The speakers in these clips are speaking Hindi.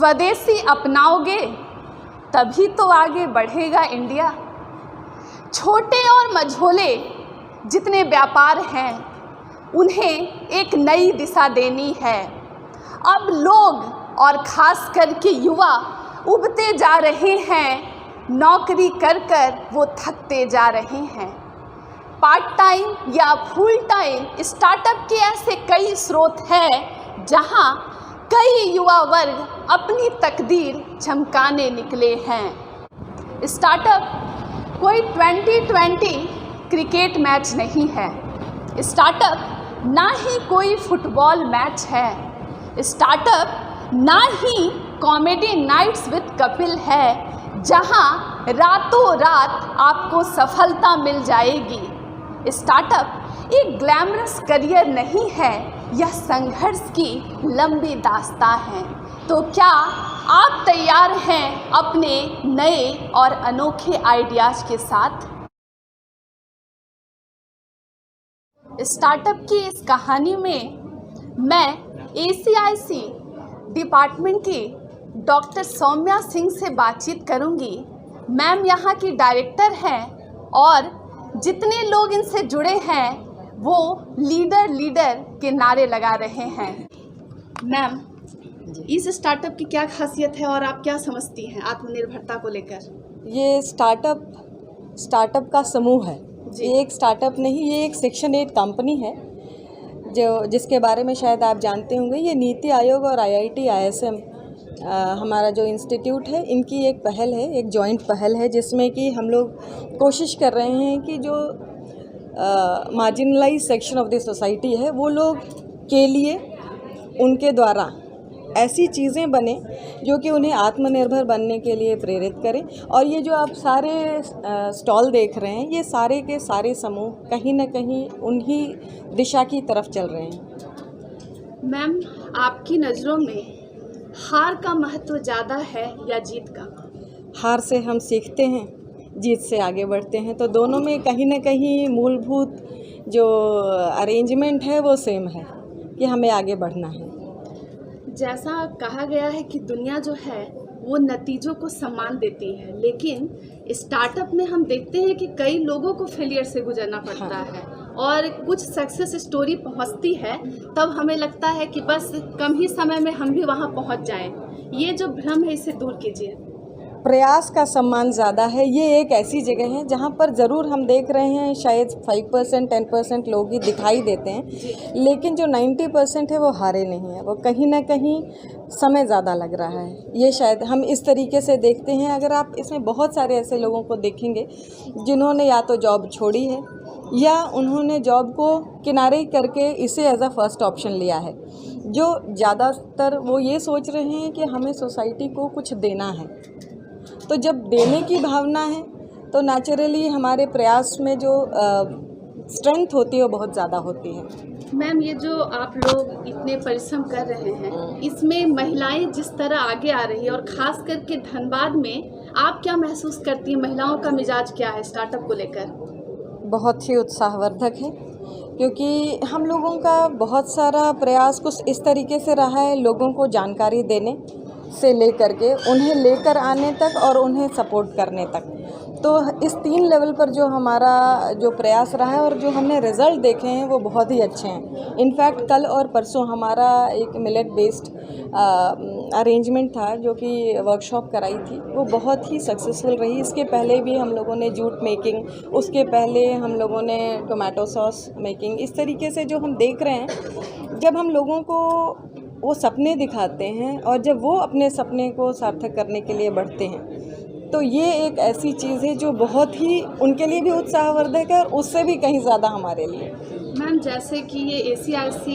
स्वदेशी अपनाओगे तभी तो आगे बढ़ेगा इंडिया। छोटे और मझोले जितने व्यापार हैं उन्हें एक नई दिशा देनी है। अब लोग और ख़ास करके युवा उबते जा रहे हैं, नौकरी कर कर वो थकते जा रहे हैं। पार्ट टाइम या फुल टाइम स्टार्टअप के ऐसे कई स्रोत हैं जहां कई युवा वर्ग अपनी तकदीर चमकाने निकले हैं। स्टार्टअप कोई 2020 क्रिकेट मैच नहीं है। स्टार्टअप ना ही कोई फुटबॉल मैच है। स्टार्टअप ना ही कॉमेडी नाइट्स विद कपिल है जहां रातों रात आपको सफलता मिल जाएगी। स्टार्टअप एक ग्लैमरस करियर नहीं है, यह संघर्ष की लंबी दास्तां है। तो क्या आप तैयार हैं अपने नए और अनोखे आइडियाज़ के साथ? स्टार्टअप की इस कहानी में मैं ACIC डिपार्टमेंट की डॉक्टर सौम्या सिंह से बातचीत करूंगी। मैम यहाँ की डायरेक्टर हैं और जितने लोग इनसे जुड़े हैं वो लीडर के नारे लगा रहे हैं। मैम, इस स्टार्टअप की क्या खासियत है और आप क्या समझती हैं आत्मनिर्भरता को लेकर? ये स्टार्टअप का समूह है। ये एक स्टार्टअप नहीं, ये एक सेक्शन 8 कंपनी है जिसके बारे में शायद आप जानते होंगे। ये नीति आयोग और IIT ISM हमारा जो इंस्टीट्यूट है, इनकी एक पहल है, एक जॉइंट पहल है जिसमें कि हम लोग कोशिश कर रहे हैं कि जो marginalise section of the society है वो लोग के लिए उनके द्वारा ऐसी चीज़ें बने जो कि उन्हें आत्मनिर्भर बनने के लिए प्रेरित करें। और ये जो आप सारे स्टॉल देख रहे हैं, ये सारे के सारे समूह कहीं ना कहीं उन्हीं दिशा की तरफ चल रहे हैं। मैम, आपकी नज़रों में हार का महत्व ज़्यादा है या जीत का? हार से हम सीखते हैं, जीत से आगे बढ़ते हैं। तो दोनों में कहीं ना कहीं मूलभूत जो अरेंजमेंट है वो सेम है कि हमें आगे बढ़ना है। जैसा कहा गया है कि दुनिया जो है वो नतीजों को सम्मान देती है, लेकिन स्टार्टअप में हम देखते हैं कि कई लोगों को फेलियर से गुजरना पड़ता है और कुछ सक्सेस स्टोरी पहुंचती है तब हमें लगता है कि बस कम ही समय में हम भी वहां पहुंच जाएं। ये जो भ्रम है इसे दूर कीजिए। प्रयास का सम्मान ज़्यादा है। ये एक ऐसी जगह है जहाँ पर ज़रूर हम देख रहे हैं शायद 5% 10% लोग ही दिखाई देते हैं, लेकिन जो 90% है वो हारे नहीं है। वो कहीं ना कहीं समय ज़्यादा लग रहा है। ये शायद हम इस तरीके से देखते हैं। अगर आप इसमें बहुत सारे ऐसे लोगों को देखेंगे जिन्होंने या तो जॉब छोड़ी है या उन्होंने जॉब को किनारे करके इसे एज अ फर्स्ट ऑप्शन लिया है। जो ज़्यादातर वो ये सोच रहे हैं कि हमें सोसाइटी को कुछ देना है। तो जब देने की भावना है तो नेचुरली हमारे प्रयास में जो स्ट्रेंथ होती है वो बहुत ज़्यादा होती है। मैम, ये जो आप लोग इतने परिश्रम कर रहे हैं, इसमें महिलाएं जिस तरह आगे आ रही है और ख़ास करके धनबाद में आप क्या महसूस करती हैं? महिलाओं का मिजाज क्या है स्टार्टअप को लेकर? बहुत ही उत्साहवर्धक है, क्योंकि हम लोगों का बहुत सारा प्रयास कुछ इस तरीके से रहा है, लोगों को जानकारी देने से लेकर के उन्हें लेकर आने तक और उन्हें सपोर्ट करने तक। तो इस 3 लेवल पर जो हमारा जो प्रयास रहा है और जो हमने रिज़ल्ट देखे हैं वो बहुत ही अच्छे हैं। इनफैक्ट कल और परसों हमारा एक मिलेट बेस्ड अरेंजमेंट था जो कि वर्कशॉप कराई थी, वो बहुत ही सक्सेसफुल रही। इसके पहले भी हम लोगों ने जूट मेकिंग, उसके पहले हम लोगों ने टोमेटो सॉस मेकिंग, इस तरीके से जो हम देख रहे हैं, जब हम लोगों को वो सपने दिखाते हैं और जब वो अपने सपने को सार्थक करने के लिए बढ़ते हैं, तो ये एक ऐसी चीज़ है जो बहुत ही उनके लिए भी उत्साहवर्धक है और उससे भी कहीं ज़्यादा हमारे लिए। मैम, जैसे कि ये ACIC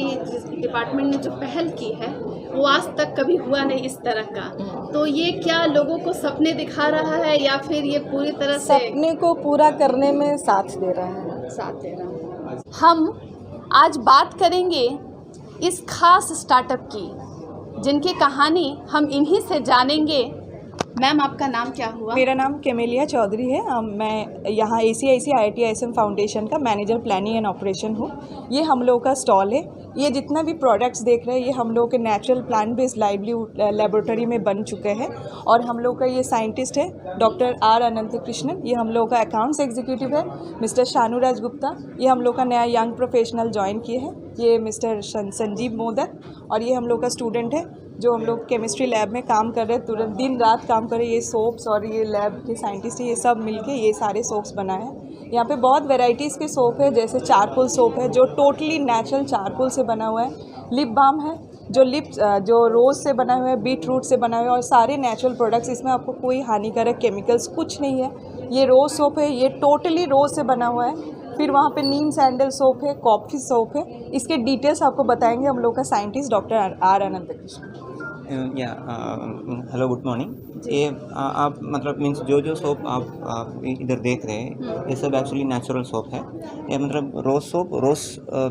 डिपार्टमेंट ने जो पहल की है वो आज तक कभी हुआ नहीं इस तरह का, तो ये क्या लोगों को सपने दिखा रहा है या फिर ये पूरी तरह से सपने को पूरा करने में साथ दे रहा है? हम आज बात करेंगे इस खास स्टार्टअप की जिनकी कहानी हम इन्हीं से जानेंगे। मैम आपका नाम क्या हुआ? मेरा नाम केमेलिया चौधरी है। मैं यहाँ ACIC IITISM फाउंडेशन का मैनेजर प्लानिंग एंड ऑपरेशन हूँ। ये हम लोग का स्टॉल है। ये जितना भी प्रोडक्ट्स देख रहे हैं ये हम लोग के natural plant based livelihood laboratory में बन चुके हैं। और हम लोग का ये साइंटिस्ट है डॉक्टर R अनंत कृष्णन। ये हम लोग का अकाउंट्स एग्जीक्यूटिव है मिस्टर शानुराज गुप्ता। ये हम लोग का नया यंग प्रोफेशनल ज्वाइन किए हैं, ये मिस्टर संजीव मोदक। और ये हम लोग का स्टूडेंट है जो हम लोग केमिस्ट्री लैब में काम कर रहे हैं, तुरंत दिन रात काम कर रहे हैं। ये सोप्स और ये लैब के साइंटिस्ट ये सब मिलके ये सारे सोप्स बनाए हैं। यहाँ पे बहुत वेराइटीज़ के सोप है, जैसे चारकोल सोप है जो टोटली नेचुरल चारकोल से बना हुआ है। लिप बाम है जो रोज़ से बना हुआ है, बीट रूट से बना हुआ है और सारे नेचुरल प्रोडक्ट्स। इसमें आपको कोई हानिकारक केमिकल्स कुछ नहीं है। ये रोज़ सोप है, ये टोटली रोज़ से बना हुआ है। फिर वहाँ पे नीम सैंडल सोप है, कॉफ़ी सोप है। इसके डिटेल्स आपको बताएंगे हम लोग का scientist doctor R Ananth Krishna. Hello good morning. ये आप मतलब मीन्स जो सोप आप इधर देख रहे हैं ये सब एक्चुअली नेचुरल सोप है। ये मतलब रोज़ सोप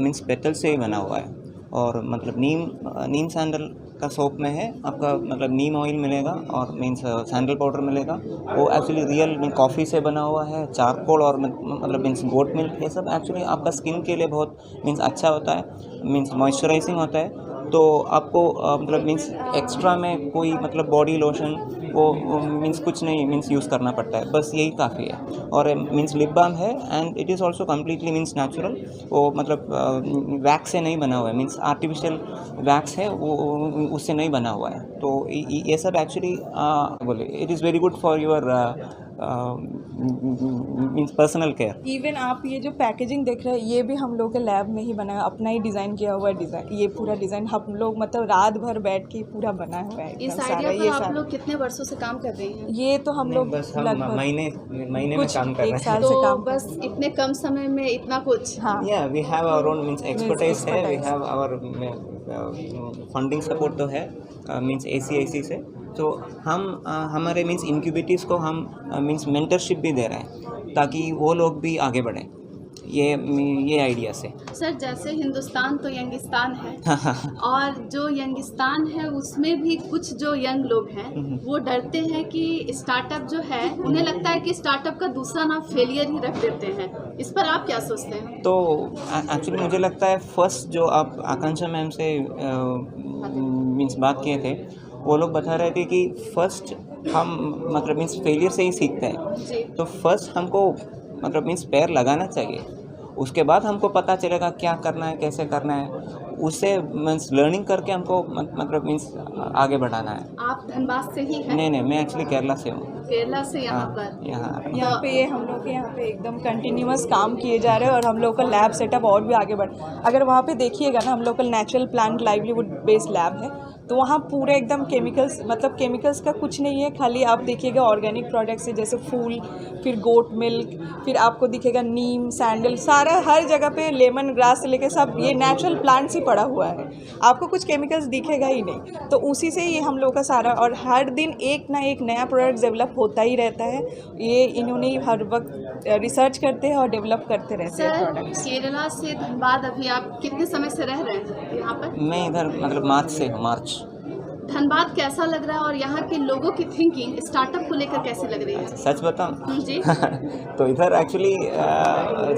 मीन्स पेटल से ही बना हुआ है। और मतलब नीम सैंडल का सोप में है आपका मतलब नीम ऑयल मिलेगा और मीन्स सैंडल पाउडर मिलेगा। वो एक्चुअली रियल कॉफ़ी से बना हुआ है। चारकोल और मतलब मीन्स गोट मिल्क, ये सब एक्चुअली आपका स्किन के लिए बहुत मीन्स अच्छा होता है, मीन्स मॉइस्चराइजिंग होता है। तो आपको मतलब मीन्स एक्स्ट्रा में कोई मतलब बॉडी लोशन वो मीन्स कुछ नहीं मीन्स यूज़ करना पड़ता है, बस यही काफ़ी है। और मीन्स लिप बाम है and it is also completely means natural. वो मतलब वैक्स से नहीं बना हुआ है, मीन्स आर्टिफिशियल वैक्स है वो उससे नहीं बना हुआ है। तो ये सब एक्चुअली बोले it is very good for your means personal care. Even आप ये जो पैकेजिंग देख रहे हैं ये भी हम लोग के लैब में ही बना है, अपना ही डिज़ाइन किया हुआ है। डिज़ाइन ये पूरा डिज़ाइन हम लोग मतलब रात भर बैठ के पूरा बना हुआ है। इस आइडिया पर आप लोग कितने वर्षों से काम कर रही हैं? ये तो हम लोग बस हम महीने में काम कर रहे हैं। 1 साल तो से काम बस इतने कम समय में इतना कुछ। हाँ Yeah, we have our own means expertise है, we have our funding support तो है मीन्स ACIC से। तो हम हमारे मीन्स इंक्यूबेटर्स को हम मीन्स मेंटरशिप भी दे रहे हैं ताकि वो लोग भी आगे बढ़ें ये आइडिया से। सर जैसे हिंदुस्तान तो यंगिस्तान है और जो यंगिस्तान है उसमें भी कुछ जो यंग लोग हैं वो डरते हैं कि स्टार्टअप जो है, उन्हें लगता है कि स्टार्टअप का दूसरा नाम फेलियर ही रख देते हैं। इस पर आप क्या सोचते हैं? तो एक्चुअली मुझे लगता है फर्स्ट जो आप आकांक्षा मैम से मीन्स बात किए थे वो लोग बता रहे थे कि फर्स्ट हम मतलब मीन्स फेलियर से ही सीखते हैं। तो फर्स्ट हमको मतलब मीन्स पैर लगाना चाहिए, उसके बाद हमको पता चलेगा क्या करना है कैसे करना है, उससे मीन्स लर्निंग करके हमको मतलब मीन्स आगे बढ़ाना है। आप धनबाद से ही हैं? नहीं मैं एक्चुअली केरला से हूँ। केरला से यहाँ पर? यहाँ पे ये हम लोग के यहाँ पे एकदम कंटिन्यूअस काम किए जा रहे हैं और हम लोग का लैब सेटअप और भी आगे बढ़। अगर वहाँ पे देखिएगा ना, हम लोग का natural plant livelihood based lab है, तो वहाँ पूरे एकदम केमिकल्स का कुछ नहीं है। खाली आप देखिएगा ऑर्गेनिक प्रोडक्ट्स है जैसे फूल, फिर गोट मिल्क, फिर आपको दिखेगा नीम सैंडल, सारा हर जगह पे लेमन ग्रास से लेके सब ये नेचुरल प्लांट्स ही पड़ा हुआ है। आपको कुछ केमिकल्स दिखेगा ही नहीं। तो उसी से ये हम लोग का सारा, और हर दिन एक ना एक नया प्रोडक्ट डेवलप होता ही रहता है। ये इन्होंने हर वक्त रिसर्च करते हैं और डेवलप करते रहते हैं प्रोडक्ट्स। केरला से धनबाद अभी आप कितने समय से रह रहे हैं यहाँ पर? मैं इधर मतलब मार्च से हूँ। मार्च। धनबाद कैसा लग रहा है और यहाँ के लोगों की थिंकिंग स्टार्टअप को लेकर कैसी लग रही है? सच बताऊँ जी तो इधर एक्चुअली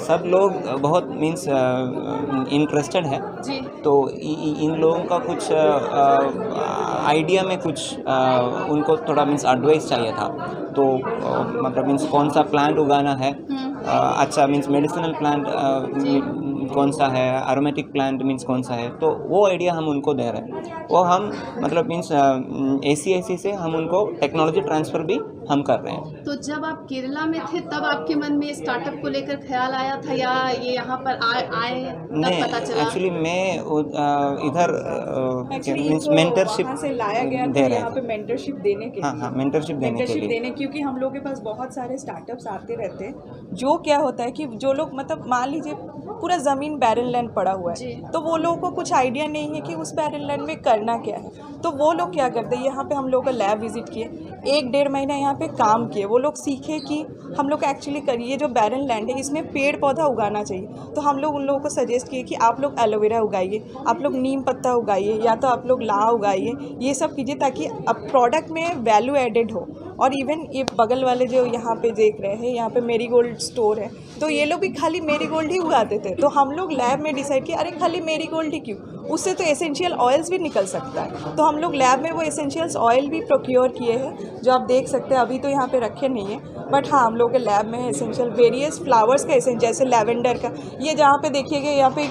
सब लोग बहुत मीन्स इंटरेस्टेड है। जी। तो इन लोगों का कुछ आइडिया में कुछ उनको थोड़ा मीन्स एडवाइस चाहिए था। तो मतलब मीन्स कौन सा प्लांट उगाना है, अच्छा मीन्स मेडिसिनल प्लांट कौन सा है, एरोमेटिक प्लांट मीन्स कौन सा है, तो वो आइडिया हम उनको दे रहे हैं। वो हम मतलब मीन्स ACIC से हम उनको टेक्नोलॉजी ट्रांसफ़र भी हम कर रहे हैं। तो जब आप केरला में थे तब आपके मन में स्टार्टअप को लेकर ख्याल आया था या ये यहाँ पर आए तब पता चला? एक्चुअली मैं इधर मीन्स मेंटरशिप से लाया गया था यहाँ पे मेंटरशिप देने के लिए। हाँ मेंटरशिप देने के लिए, क्योंकि हम लोग के पास बहुत सारे स्टार्टअप्स आते रहते हैं। जो क्या होता है कि जो लोग मतलब मान लीजिए पूरा ज़मीन बैरन लैंड पड़ा हुआ है, तो वो लोगों को कुछ आइडिया नहीं है कि उस बैरन लैंड में करना क्या है। तो वो लोग क्या करते हैं, यहाँ पे हम लोग का लैब विजिट किए, 1-1.5 महीना यहाँ पे काम किए, वो लोग सीखे कि हम लोग एक्चुअली करिए जो बैरन लैंड है इसमें पेड़ पौधा उगाना चाहिए। तो हम लोग उन लोगों को सजेस्ट किए कि आप लोग एलोवेरा उगाइए, आप लोग नीम पत्ता उगाइए, या तो आप लोग लाह उगाइए, ये सब कीजिए ताकि अब प्रोडक्ट में वैल्यू एडेड हो। और इवन ये बगल वाले जो यहाँ पे देख रहे हैं, यहाँ पे मेरीगोल्ड स्टोर है, तो ये लोग भी खाली मेरीगोल्ड ही उगाते थे। तो हम लोग लैब में डिसाइड किया अरे खाली मेरीगोल्ड ही क्यों, उससे तो एसेंशियल ऑयल्स भी निकल सकता है। तो हम लोग लैब में वो एसेंशियल्स ऑयल भी प्रोक्योर किए हैं, जो आप देख सकते हैं। अभी तो यहाँ पे रखे नहीं है, बट हाँ हम लोग के लैब में एसेंशियल वेरियस फ्लावर्स का एसेंस, जैसे लेवेंडर का, ये जहाँ पे देखिएगा यहाँ पे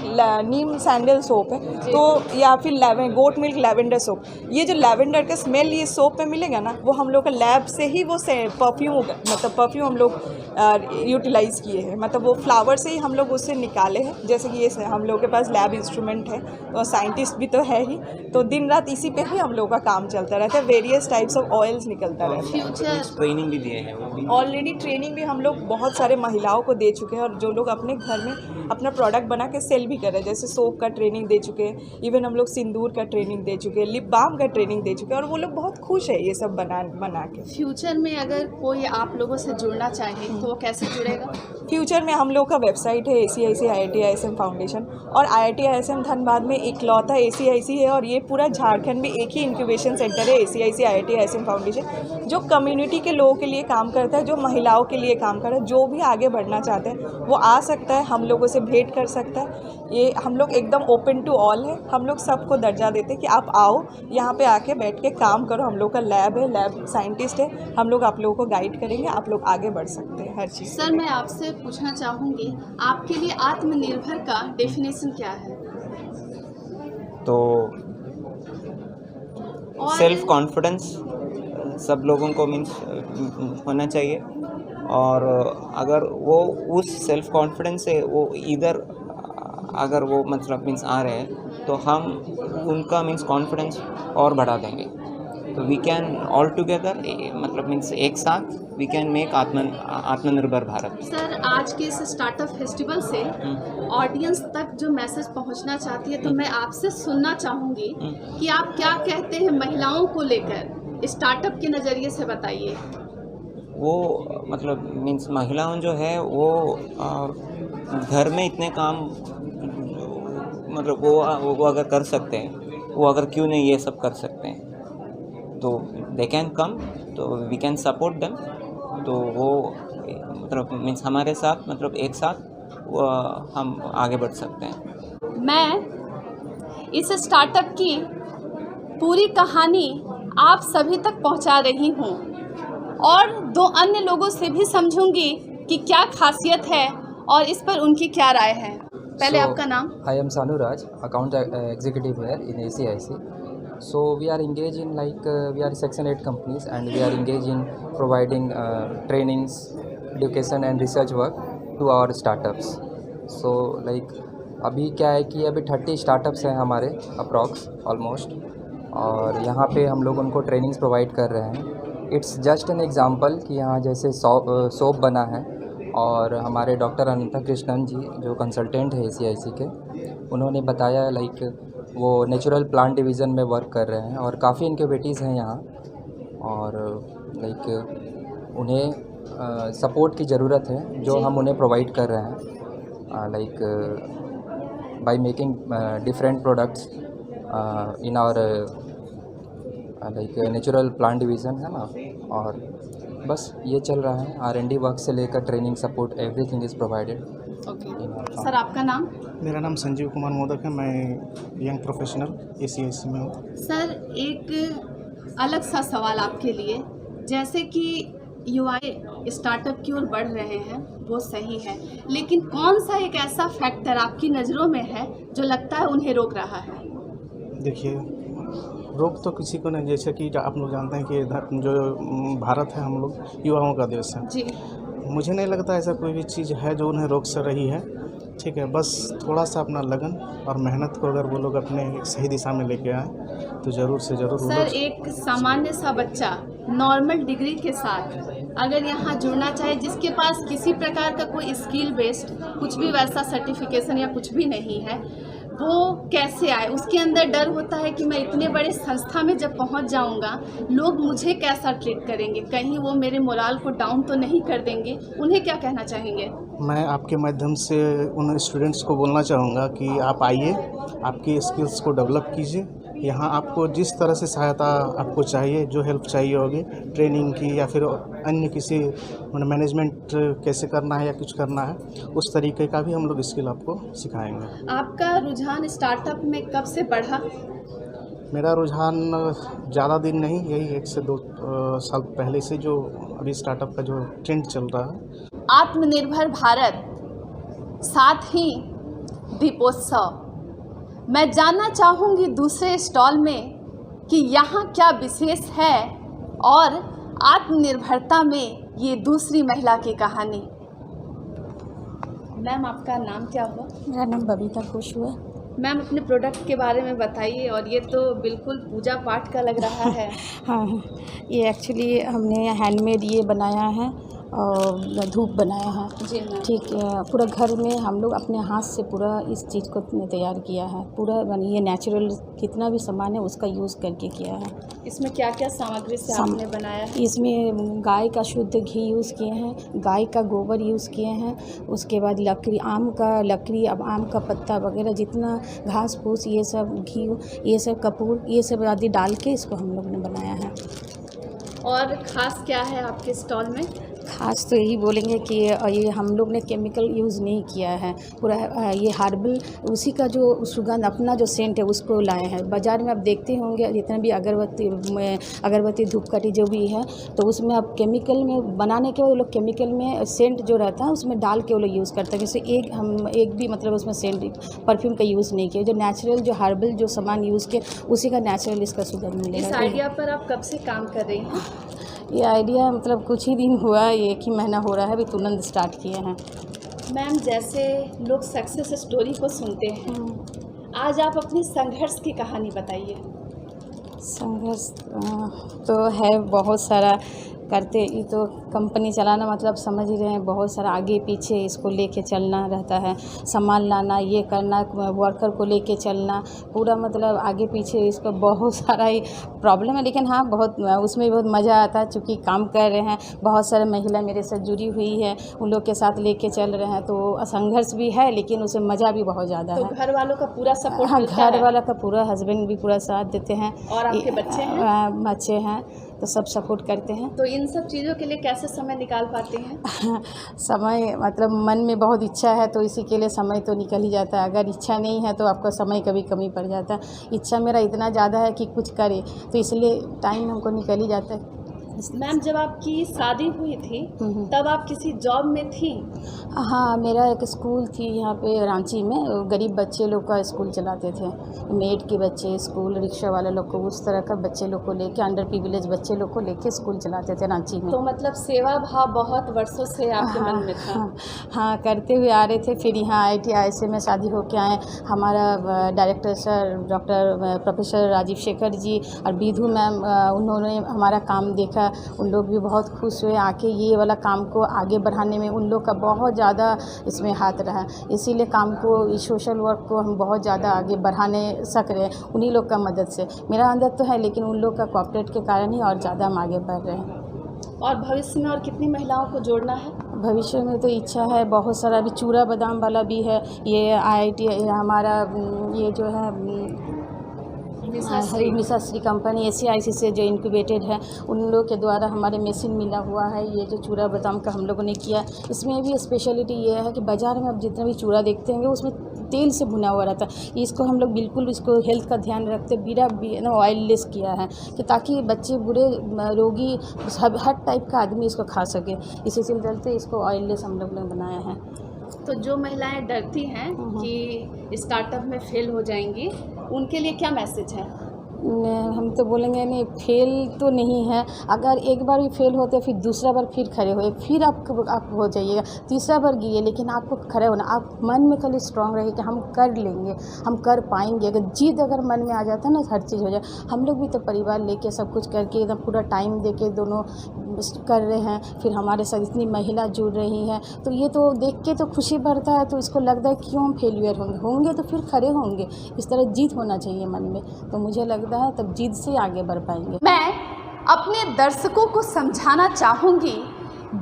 नीम सैंडल सोप है, तो या फिर गोट मिल्क लेवेंडर सोप, ये जो लेवेंडर का स्मेल ये सोप में मिलेगा ना, वो हम लोग का लैब से ही वो परफ्यूम हम लोग यूटिलाइज़ किए हैं, मतलब वो फ्लावर से ही हम लोग उससे निकाले हैं। जैसे कि ये हम लोग के पास लैब इंस्ट्रूमेंट है, तो साइंटिस्ट भी तो है ही, तो दिन रात इसी पे ही हम लोग का काम चलता रहता है, वेरियस टाइप्स ऑफ ऑयल्स निकलता रहता है। ट्रेनिंग भी दिए हैं वो भी। ऑलरेडी ट्रेनिंग भी हम लोग बहुत सारे महिलाओं को दे चुके हैं, और जो लोग अपने घर में अपना प्रोडक्ट बना के सेल भी कर रहे हैं, जैसे सोप का ट्रेनिंग दे चुके हैं, इवन हम लोग सिंदूर का ट्रेनिंग दे चुके हैं, लिप बाम का ट्रेनिंग दे चुके हैं, और वो लोग बहुत खुश है ये सब बना के। फ्यूचर में अगर कोई आप लोगों से जुड़ना चाहे तो वो कैसे जुड़ेगा? फ्यूचर में हम लोग का वेबसाइट है ACIC IIT ISM फाउंडेशन, और IIT ISM धनबाद में इकलौता ACIC है, और ये पूरा झारखंड में एक ही इंक्यूबेशन सेंटर है ACIC IIT ISM फाउंडेशन, जो कम्युनिटी के लोगों के लिए काम करता है, जो महिलाओं के लिए काम कर रहा है। जो भी आगे बढ़ना चाहते हैं वो आ सकता है, हम लोगों से भेंट कर सकता है। ये हम लोग एकदम ओपन टू ऑल है, हम लोग सबको दर्जा देते हैं कि आप आओ यहाँ पे आके बैठ के काम करो। हम लोग का लैब है, लैब साइंटिस्ट है, हम लोग आप लोगों को गाइड करेंगे, आप लोग आगे बढ़ सकते हैं हर चीज़। सर मैं आपसे पूछना चाहूँगी, आपके लिए आत्मनिर्भर का डेफिनेशन क्या है? तो सेल्फ कॉन्फिडेंस सब लोगों को मीन्स होना चाहिए, और अगर वो उस सेल्फ कॉन्फिडेंस से वो इधर अगर वो मतलब मीन्स आ रहे हैं तो हम उनका मीन्स कॉन्फिडेंस और बढ़ा देंगे। तो वी कैन ऑल टुगेदर मतलब मीन्स एक साथ वी कैन मेक आत्मनिर्भर भारत। सर आज के इस स्टार्टअप फेस्टिवल से ऑडियंस तक जो मैसेज पहुंचना चाहती है, तो मैं आपसे सुनना चाहूँगी कि आप क्या कहते हैं महिलाओं को लेकर, स्टार्टअप के नज़रिए से बताइए। वो मतलब मीन्स महिलाओं जो है वो घर में इतने काम मतलब वो अगर कर सकते हैं, वो अगर क्यों नहीं ये सब कर सकते हैं, तो दे कैन कम, तो वी कैन सपोर्ट देम। तो वो मतलब मीन्स हमारे साथ मतलब एक साथ हम आगे बढ़ सकते हैं। मैं इस स्टार्टअप की पूरी कहानी आप सभी तक पहुंचा रही हूं, और 2 अन्य लोगों से भी समझूंगी कि क्या खासियत है और इस पर उनकी क्या राय है। पहले आपका नाम? आई एम सानू राज, account executive here in ACIC. So we are engaged in we are Section 8 companies, and we are engaged in providing trainings, education and research work to our startups. So अभी क्या है कि अभी 30 स्टार्टअप्स हैं हमारे अप्रॉक्स ऑलमोस्ट, और यहाँ पे हम लोग उनको ट्रेनिंग्स प्रोवाइड कर रहे हैं। इट्स जस्ट एन एग्जांपल कि यहाँ जैसे सोप बना है, और हमारे डॉक्टर अनंता कृष्णन जी जो कंसल्टेंट है ACIC के, उन्होंने बताया वो नेचुरल प्लांट डिवीज़न में वर्क कर रहे हैं, और काफ़ी इनक्यूबेटर्स हैं यहाँ, और उन्हें सपोर्ट की ज़रूरत है जो हम उन्हें प्रोवाइड कर रहे हैं, by making different products in our natural plant division है ना। और बस ये चल रहा है, R&D वर्क से लेकर training support everything is provided. Okay sir, आपका नाम? मेरा नाम संजीव कुमार मोदक है, मैं यंग प्रोफेशनल ACIC में हूँ। सर एक अलग सा सवाल आपके लिए, जैसे कि युवाएं स्टार्टअप की ओर बढ़ रहे हैं वो सही है, लेकिन कौन सा एक ऐसा फैक्टर आपकी नज़रों में है जो लगता है उन्हें रोक रहा है? देखिए, रोक तो किसी को नहीं, जैसे कि आप लोग जानते हैं कि जो भारत है हम लोग युवाओं का देश है जी। मुझे नहीं लगता ऐसा कोई भी चीज़ है जो उन्हें रोक से रही है। ठीक है, बस थोड़ा सा अपना लगन और मेहनत को अगर वो लोग अपने सही दिशा में लेके आए तो ज़रूर से ज़रूर। सर एक सामान्य सा बच्चा नॉर्मल डिग्री के साथ अगर यहाँ जुड़ना चाहे, जिसके पास किसी प्रकार का कोई स्किल बेस्ड कुछ भी वैसा सर्टिफिकेशन या कुछ भी नहीं है, वो कैसे आए? उसके अंदर डर होता है कि मैं इतने बड़े संस्था में जब पहुंच जाऊंगा, लोग मुझे कैसा ट्रीट करेंगे, कहीं वो मेरे मोराल को डाउन तो नहीं कर देंगे। उन्हें क्या कहना चाहेंगे? मैं आपके माध्यम से उन स्टूडेंट्स को बोलना चाहूँगा कि आप आइए, आपकी स्किल्स को डेवलप कीजिए। यहाँ आपको जिस तरह से सहायता आपको चाहिए, जो हेल्प चाहिए होगी ट्रेनिंग की या फिर अन्य किसी मैनेजमेंट कैसे करना है या कुछ करना है, उस तरीके का भी हम लोग स्किल आपको सिखाएंगे। आपका रुझान स्टार्टअप में कब से बढ़ा? मेरा रुझान ज़्यादा दिन नहीं, यही 1 से 2 साल पहले से जो अभी स्टार्टअप का जो ट्रेंड चल रहा है। आत्मनिर्भर भारत, साथ ही दीपोत्सव। मैं जानना चाहूँगी दूसरे स्टॉल में कि यहाँ क्या विशेष है और आत्मनिर्भरता में ये दूसरी महिला की कहानी। मैम, आपका नाम क्या हुआ? मेरा नाम बबीता घोष हुआ। मैम, अपने प्रोडक्ट के बारे में बताइए। और ये तो बिल्कुल पूजा पाठ का लग रहा है। हाँ, ये एक्चुअली हमने हैंडमेड ये बनाया है और धूप बनाया है। जी मैम। ठीक है, पूरा घर में हम लोग अपने हाथ से पूरा इस चीज़ को तैयार किया है। पूरा ये नेचुरल कितना भी सामान है उसका यूज़ करके किया है। इसमें क्या क्या सामग्री से आपने बनाया है? इसमें गाय का शुद्ध घी यूज़ किए हैं, गाय का गोबर यूज़ किए हैं, उसके बाद लकड़ी, आम का लकड़ी, अब आम का पत्ता वगैरह जितना घास फूस, ये सब घी, ये सब कपूर, ये सब आदि डाल के इसको हम लोग ने बनाया है। और ख़ास क्या है आपके स्टॉल में? खास तो यही बोलेंगे कि ये हम लोग ने केमिकल यूज़ नहीं किया है। पूरा ये हर्बल, उसी का जो सुगंध, अपना जो सेंट है उसको लाए हैं। बाज़ार में आप देखते होंगे जितने भी अगरबत्ती धूपकाठी जो भी है, तो उसमें आप केमिकल में बनाने के वो लोग केमिकल में सेंट जो रहता है उसमें डाल के वो लोग यूज़ करते हैं। जैसे हम एक भी मतलब उसमें सेंट परफ्यूम का यूज़ नहीं किया। जो नेचुरल, जो हर्बल जो सामान यूज़ किए उसी का नेचुरल इसका सुगंध मिलेगा। इस आइडिया पर आप कब से काम कर रही हैं? ये आइडिया मतलब कुछ ही दिन हुआ, 1 ही महीना हो रहा है, अभी तुरंत स्टार्ट किए हैं। मैम, जैसे लोग सक्सेस स्टोरी को सुनते हैं, आज आप अपनी संघर्ष की कहानी बताइए। संघर्ष तो है बहुत सारा करते। ये तो कंपनी चलाना मतलब समझ ही रहे हैं, बहुत सारा आगे पीछे इसको लेके चलना रहता है, सामान लाना, ये करना, वर्कर को लेके चलना, पूरा मतलब आगे पीछे इसका बहुत सारा ही प्रॉब्लम है। लेकिन हाँ, बहुत उसमें बहुत मज़ा आता है, चूँकि काम कर रहे हैं, बहुत सारे महिला मेरे साथ जुड़ी हुई है, उन लोग के साथ लेके चल रहे हैं, तो संघर्ष भी है लेकिन उसमें मज़ा भी बहुत ज़्यादा है। तो घर वालों का पूरा सपोर्ट हाँ, मिलता है? घर वाला का पूरा, हस्बैंड भी पूरा साथ देते हैं। और आपके बच्चे हैं? बच्चे हैं तो सब सपोर्ट करते हैं। तो इन सब चीज़ों के लिए कैसे समय निकाल पाते हैं? समय मतलब मन में बहुत इच्छा है तो इसी के लिए समय तो निकल ही जाता है। अगर इच्छा नहीं है तो आपका समय कभी कमी पड़ जाता है। इच्छा मेरा इतना ज़्यादा है कि कुछ करे, तो इसलिए टाइम हमको निकल ही जाता है। मैम, जब आपकी शादी हुई थी तब आप किसी जॉब में थी? हाँ, मेरा एक स्कूल थी यहाँ पे रांची में, गरीब बच्चे लोग का स्कूल चलाते थे। मेड के बच्चे स्कूल, रिक्शा वाले लोग को, उस तरह का बच्चे लोग को लेके, अंडर प्रिविलेज बच्चे लोग को लेके स्कूल चलाते थे रांची में। तो मतलब सेवा भाव बहुत वर्षों से आपके मन में था? हाँ, करते हुए आ रहे थे। फिर यहाँ IIT में शादी होके आए। हमारा director sir doctor professor Rajiv Shekhar ji और विधु मैम, उन्होंने हमारा काम देखा, उन लोग भी बहुत खुश हुए आके। ये वाला काम को आगे बढ़ाने में उन लोग का बहुत ज़्यादा इसमें हाथ रहा, इसीलिए काम को, इस सोशल वर्क को हम बहुत ज़्यादा आगे बढ़ाने सक रहे हैं उन्हीं लोग का मदद से। मेरा अंदर तो है लेकिन उन लोग का कोऑपरेट के कारण ही और ज़्यादा हम आगे बढ़ रहे हैं। और भविष्य में और कितनी महिलाओं को जोड़ना है? भविष्य में तो इच्छा है बहुत सारा। अभी चूड़ा बादाम वाला भी है, ये IIT हमारा, ये जो है मिसाश्री कंपनी ACIC से जो इंक्यूबेटेड है, उन लोग के द्वारा हमारे मशीन मिला हुआ है। ये जो चूड़ा बादाम का हम लोगों ने किया, इसमें भी स्पेशलिटी ये है कि बाज़ार में आप जितना भी चूड़ा देखते होंगे उसमें तेल से भुना हुआ रहता है। इसको हम लोग बिल्कुल इसको हेल्थ का ध्यान रखते बिना ऑयललेस किया है, कि ताकि बच्चे, बूढ़े, रोगी, हर टाइप का आदमी इसको खा सके। इसी से चलते इसको ऑयललेस हम लोग ने बनाया है। तो जो महिलाएं डरती हैं कि स्टार्टअप में फेल हो जाएंगी, उनके लिए क्या मैसेज है? हम तो बोलेंगे नहीं, फेल तो नहीं है। अगर एक बार भी फेल होते फिर दूसरा बार फिर खड़े हुए, फिर आप हो जाइएगा, तीसरा बार गिए, लेकिन आपको खड़े होना, आप मन में खाली स्ट्रांग रहिए कि हम कर लेंगे, हम कर पाएंगे। अगर जिद अगर मन में आ जाता है ना, हर चीज़ हो जाए। हम लोग भी तो परिवार लेके सब कुछ करके एकदम पूरा टाइम देके दोनों कर रहे हैं, फिर हमारे साथ इतनी महिला जुड़ रही हैं, तो ये तो देख के तो खुशी बढ़ता है। तो इसको लगता है क्यों हम फेलियर होंगे तो फिर खड़े होंगे, इस तरह जीत होना चाहिए मन में। तो मुझे लगता है तब जीत से आगे बढ़ पाएंगे। मैं अपने दर्शकों को समझाना चाहूँगी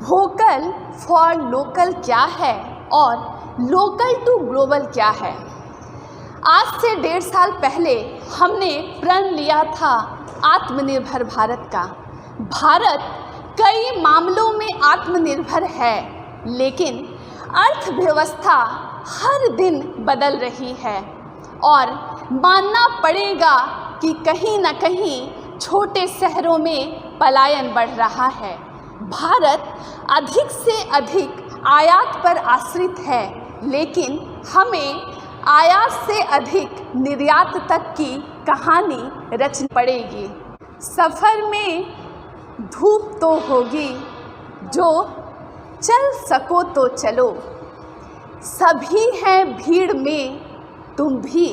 वोकल फॉर लोकल क्या है और लोकल टू ग्लोबल क्या है। आज से 1.5 साल पहले हमने प्रण लिया था आत्मनिर्भर भारत का। भारत कई मामलों में आत्मनिर्भर है, लेकिन अर्थव्यवस्था हर दिन बदल रही है और मानना पड़ेगा कि कहीं न कहीं छोटे शहरों में पलायन बढ़ रहा है। भारत अधिक से अधिक आयात पर आश्रित है, लेकिन हमें आयात से अधिक निर्यात तक की कहानी रचनी पड़ेगी। सफ़र में धूप तो होगी, जो चल सको तो चलो, सभी हैं भीड़ में, तुम भी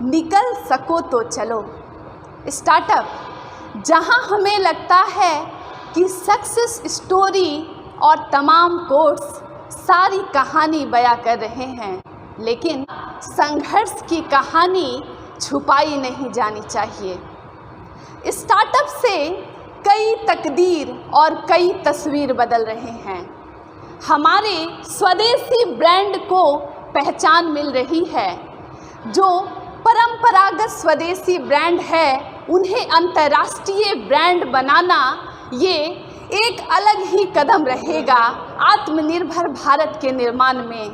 निकल सको तो चलो। स्टार्टअप जहां हमें लगता है कि सक्सेस स्टोरी और तमाम कोट्स सारी कहानी बयां कर रहे हैं, लेकिन संघर्ष की कहानी छुपाई नहीं जानी चाहिए। स्टार्टअप से कई तकदीर और कई तस्वीर बदल रहे हैं। हमारे स्वदेशी ब्रांड को पहचान मिल रही है। जो परंपरागत स्वदेशी ब्रांड है, उन्हें अंतर्राष्ट्रीय ब्रांड बनाना ये एक अलग ही कदम रहेगा आत्मनिर्भर भारत के निर्माण में।